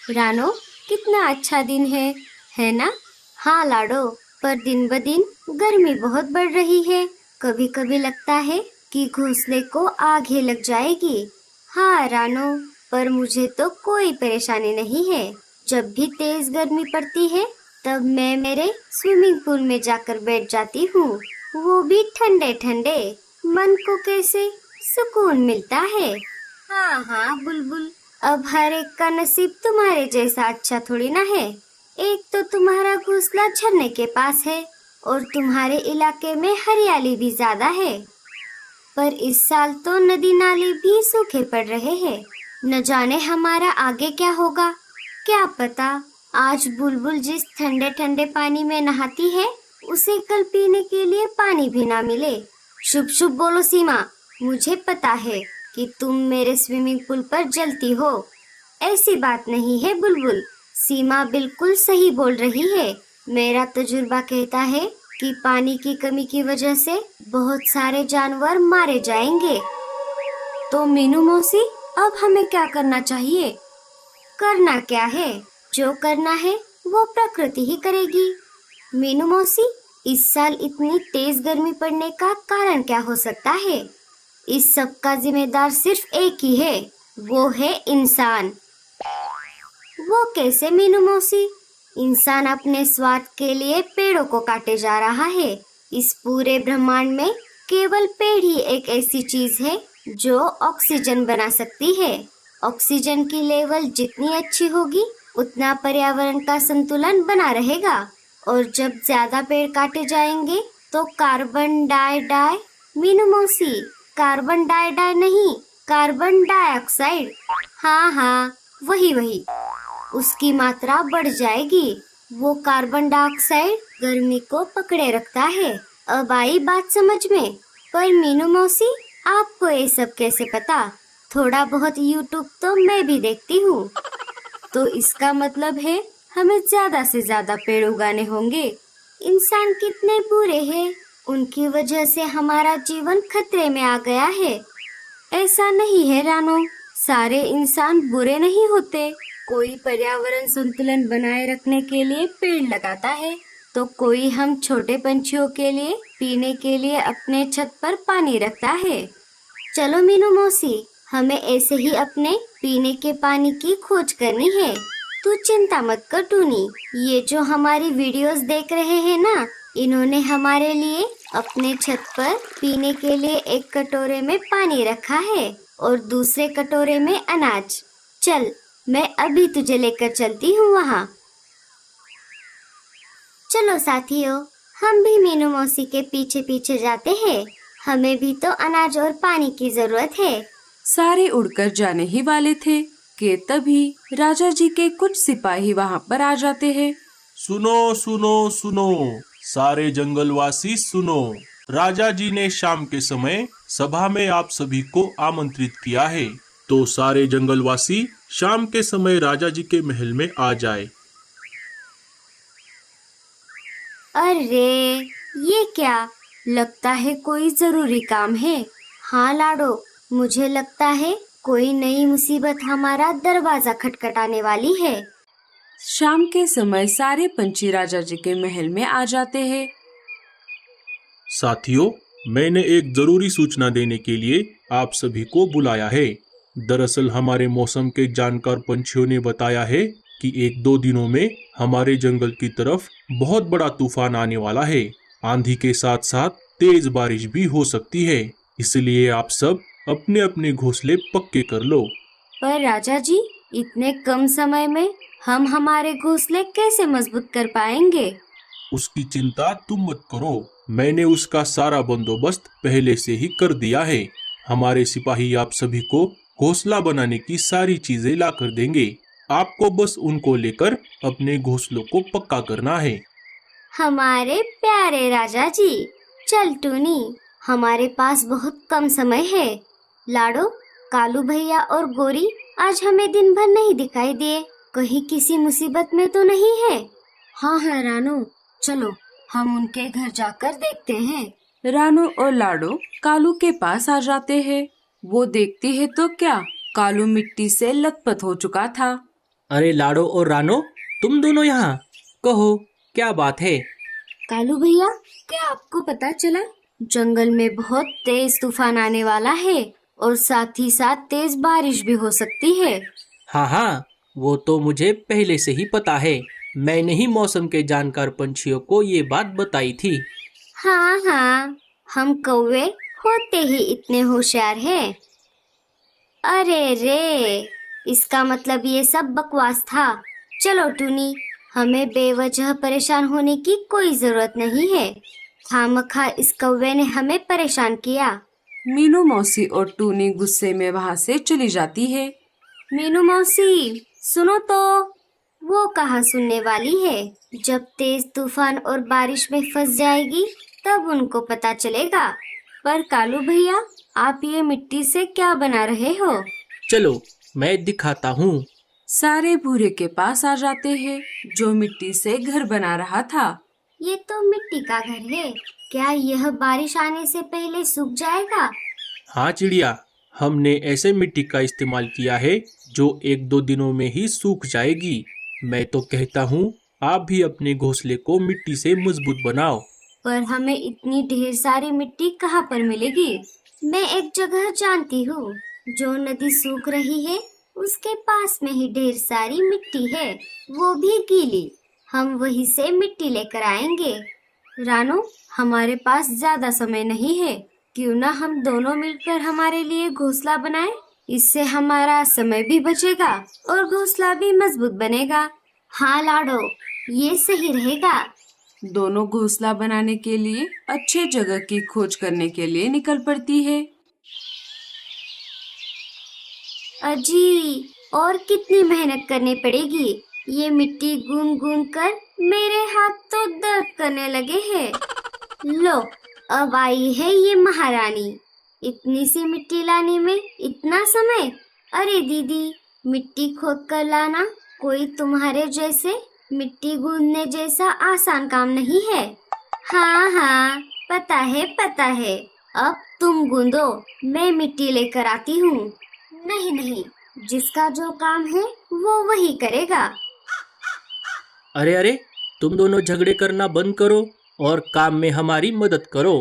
रानो, कितना अच्छा दिन है ना? हाँ लाडो, पर दिन ब दिन गर्मी बहुत बढ़ रही है। कभी कभी लगता है कि घोंसले को आग ही लग जाएगी। हाँ रानो, पर मुझे तो कोई परेशानी नहीं है। जब भी तेज गर्मी पड़ती है, तब मैं मेरे स्विमिंग पूल में जाकर बैठ जाती हूँ, वो भी ठंडे ठंडे। मन को कैसे सुकून मिलता है। हाँ हाँ बुलबुल, अब हर एक का नसीब तुम्हारे जैसा अच्छा थोड़ी ना है। एक तो तुम्हारा घोंसला झरने के पास है और तुम्हारे इलाके में हरियाली भी ज्यादा है। पर इस साल तो नदी नाले भी सूखे पड़ रहे हैं। न जाने हमारा आगे क्या होगा। क्या पता आज बुलबुल जिस ठंडे ठंडे पानी में नहाती है, उसे कल पीने के लिए पानी भी ना मिले। शुभ शुभ बोलो सीमा, मुझे पता है कि तुम मेरे स्विमिंग पूल पर जलती हो। ऐसी बात नहीं है बुलबुल, सीमा बिल्कुल सही बोल रही है। मेरा तजुर्बा कहता है कि पानी की कमी की वजह से बहुत सारे जानवर मारे जाएंगे। तो मीनू मौसी, अब हमें क्या करना चाहिए? करना क्या है, जो करना है वो प्रकृति ही करेगी। मीनू मौसी, इस साल इतनी तेज गर्मी पड़ने का कारण क्या हो सकता है? इस सब का जिम्मेदार सिर्फ एक ही है, वो है इंसान। वो कैसे मीनू मौसी? इंसान अपने स्वार्थ के लिए पेड़ों को काटे जा रहा है। इस पूरे ब्रह्मांड में केवल पेड़ ही एक ऐसी चीज है जो ऑक्सीजन बना सकती है। ऑक्सीजन की लेवल जितनी अच्छी होगी, उतना पर्यावरण का संतुलन बना रहेगा। और जब ज्यादा पेड़ काटे जाएंगे तो कार्बन डाई मीनू मौसी, कार्बन डाई नहीं, कार्बन डाइऑक्साइड। हाँ हाँ, वही उसकी मात्रा बढ़ जाएगी। वो कार्बन डाइऑक्साइड गर्मी को पकड़े रखता है। अब आई बात समझ में। पर मीनू मौसी, आपको ये सब कैसे पता? थोड़ा बहुत यूट्यूब तो मैं भी देखती हूँ। तो इसका मतलब है हमें ज्यादा से ज्यादा पेड़ उगाने होंगे। इंसान कितने बुरे हैं, उनकी वजह से हमारा जीवन खतरे में आ गया है। ऐसा नहीं है रानो, सारे इंसान बुरे नहीं होते। कोई पर्यावरण संतुलन बनाए रखने के लिए पेड़ लगाता है, तो कोई हम छोटे पंछियों के लिए पीने के लिए अपने छत पर पानी रखता है। चलो मीनू मौसी, हमें ऐसे ही अपने पीने के पानी की खोज करनी है। तू चिंता मत कर टूनी, ये जो हमारी वीडियोस देख रहे हैं ना, इन्होंने हमारे लिए अपने छत पर पीने के लिए एक कटोरे में पानी रखा है और दूसरे कटोरे में अनाज। चल, मैं अभी तुझे लेकर चलती हूँ वहाँ। चलो साथियों, हम भी मीनू मौसी के पीछे पीछे जाते हैं। हमें भी तो अनाज और पानी की जरूरत है। सारे उड़कर जाने ही वाले थे कि तभी राजा जी के कुछ सिपाही वहाँ पर आ जाते हैं। सुनो सुनो सुनो, सारे जंगलवासी सुनो। राजा जी ने शाम के समय सभा में आप सभी को आमंत्रित किया है। तो सारे जंगलवासी शाम के समय राजा जी के महल में आ जाए। अरे, ये क्या? लगता है कोई जरूरी काम है। हाँ लाडो, मुझे लगता है कोई नई मुसीबत हमारा दरवाजा खटखटाने वाली है। शाम के समय सारे पंछी राजा जी के महल में आ जाते हैं। साथियों, मैंने एक जरूरी सूचना देने के लिए आप सभी को बुलाया है। दरअसल हमारे मौसम के जानकार पंछियों ने बताया है कि 1-2 दिनों में हमारे जंगल की तरफ बहुत बड़ा तूफान आने वाला है। आंधी के साथ साथ तेज बारिश भी हो सकती है। इसलिए आप सब अपने अपने घोंसले पक्के कर लो। पर राजा जी, इतने कम समय में हम हमारे घोंसले कैसे मजबूत कर पाएंगे? उसकी चिंता तुम मत करो, मैंने उसका सारा बंदोबस्त पहले से ही कर दिया है। हमारे सिपाही आप सभी को घोंसला बनाने की सारी चीजें ला कर देंगे। आपको बस उनको लेकर अपने घोंसलों को पक्का करना है। हमारे प्यारे राजा जी, चल टूनी, हमारे पास बहुत कम समय है। लाडो, कालू भैया और गोरी आज हमें दिन भर नहीं दिखाई दिए। कहीं किसी मुसीबत में तो नहीं है? हाँ रानो, चलो हम उनके घर जाकर देखते हैं। रानू और लाडो कालू के पास आ जाते हैं। वो देखती है तो क्या, कालू मिट्टी से लथपथ हो चुका था। अरे लाडो और रानो, तुम दोनों यहाँ, कहो क्या बात है? कालू भैया, क्या आपको पता चला? जंगल में बहुत तेज तूफान आने वाला है और साथ ही साथ तेज बारिश भी हो सकती है। हाँ हाँ, वो तो मुझे पहले से ही पता है। मैंने ही मौसम के जानकार पंछियों को ये बात बताई थी। हाँ हाँ, हम कौवे होते ही इतने होशियार हैं। अरे रे, इसका मतलब ये सब बकवास था। चलो टूनी, हमें बेवजह परेशान होने की कोई जरूरत नहीं है। खामखा इस कौवे ने हमें परेशान किया। मीनू मौसी और टूनी गुस्से में वहाँ से चली जाती है। मीनू मौसी, सुनो तो। वो कहाँ सुनने वाली है। जब तेज तूफान और बारिश में फंस जाएगी तब उनको पता चलेगा। पर कालू भैया, आप ये मिट्टी से क्या बना रहे हो? चलो मैं दिखाता हूँ। सारे भूरे के पास आ जाते हैं, जो मिट्टी से घर बना रहा था। ये तो मिट्टी का घर है। क्या यह बारिश आने से पहले सूख जाएगा? हाँ चिड़िया, हमने ऐसे मिट्टी का इस्तेमाल किया है जो 1-2 दिनों में ही सूख जाएगी। मैं तो कहता हूँ आप भी अपने घोंसले को मिट्टी से मजबूत बनाओ। पर हमें इतनी ढेर सारी मिट्टी कहाँ पर मिलेगी? मैं एक जगह जानती हूँ। जो नदी सूख रही है उसके पास में ही ढेर सारी मिट्टी है, वो भी गीली। हम वहीं से मिट्टी लेकर आएंगे। रानो, हमारे पास ज्यादा समय नहीं है। क्यों ना हम दोनों मिलकर हमारे लिए घोंसला बनाएं? इससे हमारा समय भी बचेगा और घोंसला भी मजबूत बनेगा। हाँ लाडो, ये सही रहेगा। दोनों घोंसला बनाने के लिए अच्छे जगह की खोज करने के लिए निकल पड़ती है। अजी, और कितनी मेहनत करनी पड़ेगी? ये मिट्टी गूंद गूंद कर मेरे हाथ तो दर्द करने लगे हैं। लो, अब आई है ये महारानी। इतनी सी मिट्टी लाने में इतना समय? अरे दीदी, मिट्टी खोद कर लाना कोई तुम्हारे जैसे मिट्टी गूंदने जैसा आसान काम नहीं है। हाँ हाँ, पता है पता है। अब तुम गूंदो, मैं मिट्टी लेकर आती हूँ। नहीं नहीं, जिसका जो काम है वो वही करेगा। अरे अरे, तुम दोनों झगड़े करना बंद करो और काम में हमारी मदद करो।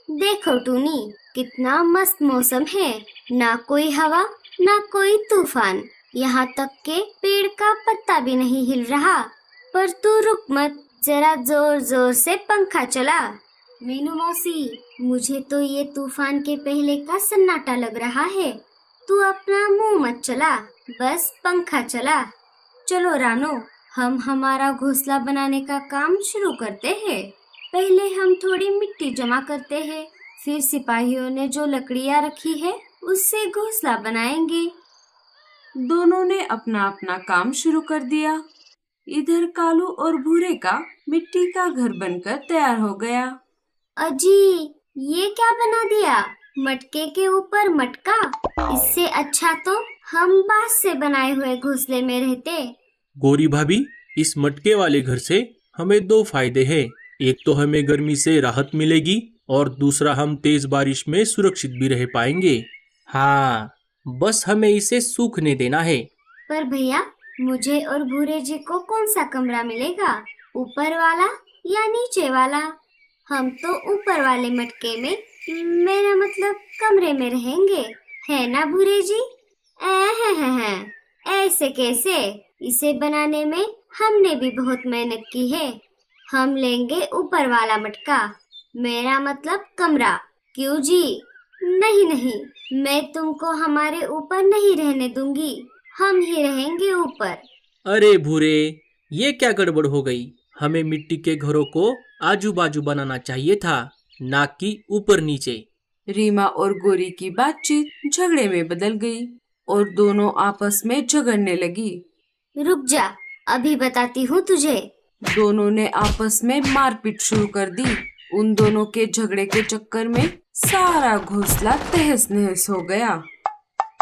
देखो टूनी, कितना मस्त मौसम है। ना कोई हवा, ना कोई तूफान, यहाँ तक के पेड़ का पत्ता भी नहीं हिल रहा। पर तू रुक मत, जरा जोर जोर से पंखा चला। मीनू मौसी, मुझे तो ये तूफान के पहले का सन्नाटा लग रहा है। तू अपना मुंह मत चला, बस पंखा चला। चलो रानो, हम हमारा घोंसला बनाने का काम शुरू करते हैं। पहले हम थोड़ी मिट्टी जमा करते हैं, फिर सिपाहियों ने जो लकड़ियाँ रखी है उससे घोंसला बनाएंगे। दोनों ने अपना अपना काम शुरू कर दिया। इधर कालू और भूरे का मिट्टी का घर बनकर तैयार हो गया। अजी, ये क्या बना दिया? मटके के ऊपर मटका। इससे अच्छा तो हम बांस से बनाए हुए घोंसले में रहते। गोरी भाभी, इस मटके वाले घर से हमें 2 फायदे हैं। एक तो हमें गर्मी से राहत मिलेगी और दूसरा हम तेज बारिश में सुरक्षित भी रह पाएंगे। हाँ, बस हमें इसे सूखने देना है। पर भैया, मुझे और भूरे जी को कौन सा कमरा मिलेगा? ऊपर वाला या नीचे वाला? हम तो ऊपर वाले मटके में, मेरा मतलब कमरे में रहेंगे, है ना भूरे जी? ऐसे कैसे? इसे बनाने में हमने भी बहुत मेहनत की है। हम लेंगे ऊपर वाला मटका, मेरा मतलब कमरा। क्यों जी? नहीं नहीं, मैं तुमको हमारे ऊपर नहीं रहने दूंगी। हम ही रहेंगे ऊपर। अरे भूरे, ये क्या गड़बड़ हो गई? हमें मिट्टी के घरों को आजू बाजू बनाना चाहिए था, ना कि ऊपर नीचे। रीमा और गोरी की बातचीत झगड़े में बदल गई और दोनों आपस में झगड़ने लगी। रुक जा, अभी बताती हूँ तुझे। दोनों ने आपस में मारपीट शुरू कर दी। उन दोनों के झगड़े के चक्कर में सारा घोंसला तहस नहस हो गया।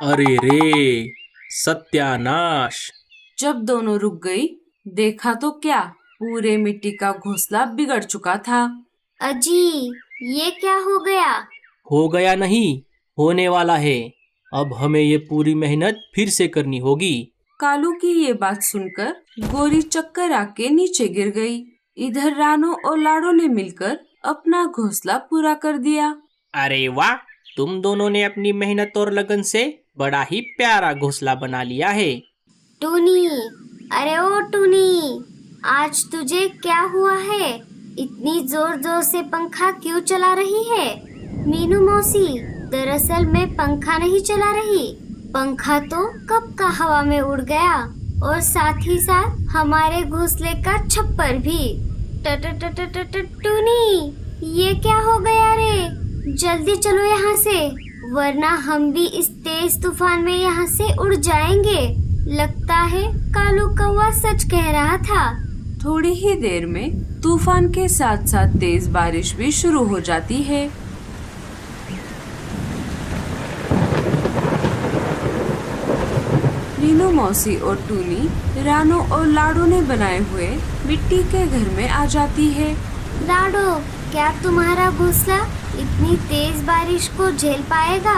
अरे रे, सत्यानाश! जब दोनों रुक गई, देखा तो क्या, पूरे मिट्टी का घोंसला बिगड़ चुका था। अजी, ये क्या हो गया? हो गया नहीं, होने वाला है। अब हमें ये पूरी मेहनत फिर से करनी होगी। कालू की ये बात सुनकर गोरी चक्कर आके नीचे गिर गई। इधर रानो और लाडो ने मिलकर अपना घोंसला पूरा कर दिया। अरे वाह, तुम दोनों ने अपनी मेहनत और लगन से बड़ा ही प्यारा घोंसला बना लिया है। टूनी, अरे ओ टूनी, आज तुझे क्या हुआ है? इतनी जोर जोर से पंखा क्यों चला रही है? मीनू मौसी, दरअसल मैं पंखा नहीं चला रही, पंखा तो कब का हवा में उड़ गया और साथ ही साथ हमारे घोंसले का छप्पर भी। टूनी, ये क्या हो गया रे? जल्दी चलो यहाँ से, वरना हम भी इस तेज तूफान में यहाँ से उड़ जाएंगे। लगता है कालू कौवा सच कह रहा था। थोड़ी ही देर में तूफान के साथ साथ तेज बारिश भी शुरू हो जाती है। मीनू मौसी और टूनी रानो और लाडो ने बनाए हुए मिट्टी के घर में आ जाती है। लाडो, क्या तुम्हारा घोंसला इतनी तेज बारिश को झेल पाएगा?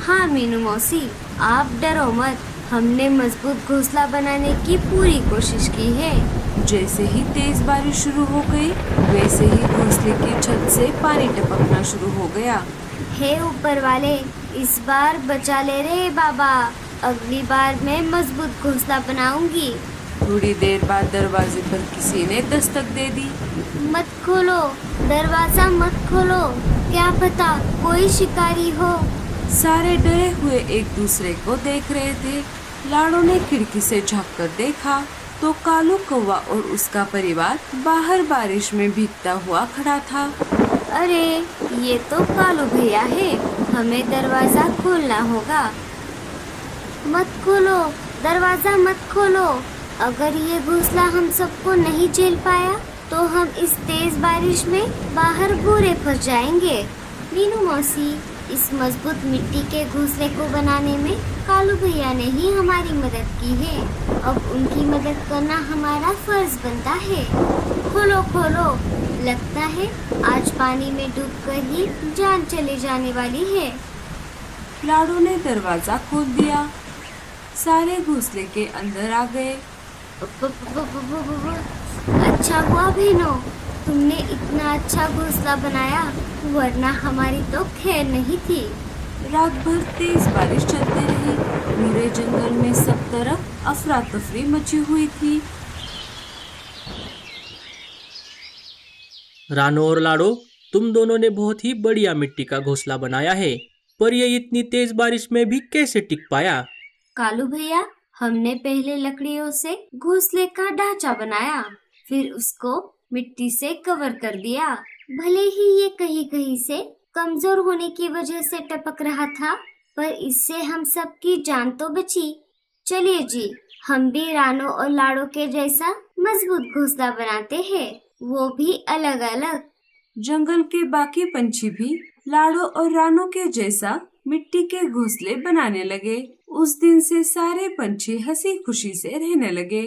हाँ मीनू मौसी, आप डरो मत, हमने मजबूत घोंसला बनाने की पूरी कोशिश की है। जैसे ही तेज बारिश शुरू हो गई, वैसे ही घोंसले की छत से पानी टपकना शुरू हो गया। हे ऊपर वाले, इस बार बचा ले रे बाबा, अगली बार मैं मजबूत घोंसला बनाऊंगी। थोड़ी देर बाद दरवाजे पर किसी ने दस्तक दे दी। मत खोलो, दरवाजा मत खोलो, क्या पता कोई शिकारी हो। सारे डरे हुए एक दूसरे को देख रहे थे। लाडो ने खिड़की से झांक कर देखा तो कालू कौवा और उसका परिवार बाहर बारिश में भीगता हुआ खड़ा था। अरे ये तो कालू भैया है, हमें दरवाजा खोलना होगा। मत खोलो, दरवाजा मत खोलो, अगर ये घोंसला हम सबको नहीं झेल पाया तो हम इस तेज बारिश में बाहर बुरे फंस जाएंगे। मीनू मौसी, इस मजबूत मिट्टी के घोंसले को बनाने में कालू भैया ने ही हमारी मदद की है, अब उनकी मदद करना हमारा फर्ज बनता है। खोलो खोलो, लगता है आज पानी में डूबकर ही जान चले जाने वाली है। लाडो ने दरवाजा खोल दिया। सारे घोंसले के अंदर आ गए। अच्छा हुआ बहनों, तुमने इतना अच्छा घोंसला बनाया, वरना हमारी तो खैर नहीं थी। रात भर तेज बारिश चलती रही। पूरे जंगल में सब तरफ अफरा तफरी मची हुई थी। रानो और लाडो, तुम दोनों ने बहुत ही बढ़िया मिट्टी का घोंसला बनाया है, पर ये इतनी तेज बारिश में भी कैसे टिक पाया? कालू भैया, हमने पहले लकड़ियों से घोंसले का ढांचा बनाया, फिर उसको मिट्टी से कवर कर दिया। भले ही ये कहीं कहीं से कमजोर होने की वजह से टपक रहा था, पर इससे हम सबकी जान तो बची। चलिए जी, हम भी रानो और लाडो के जैसा मजबूत घोंसला बनाते हैं, वो भी अलग अलग। जंगल के बाकी पंछी भी लाडो और रानो के जैसा मिट्टी के घोंसले बनाने लगे। उस दिन से सारे पंछी हंसी खुशी से रहने लगे।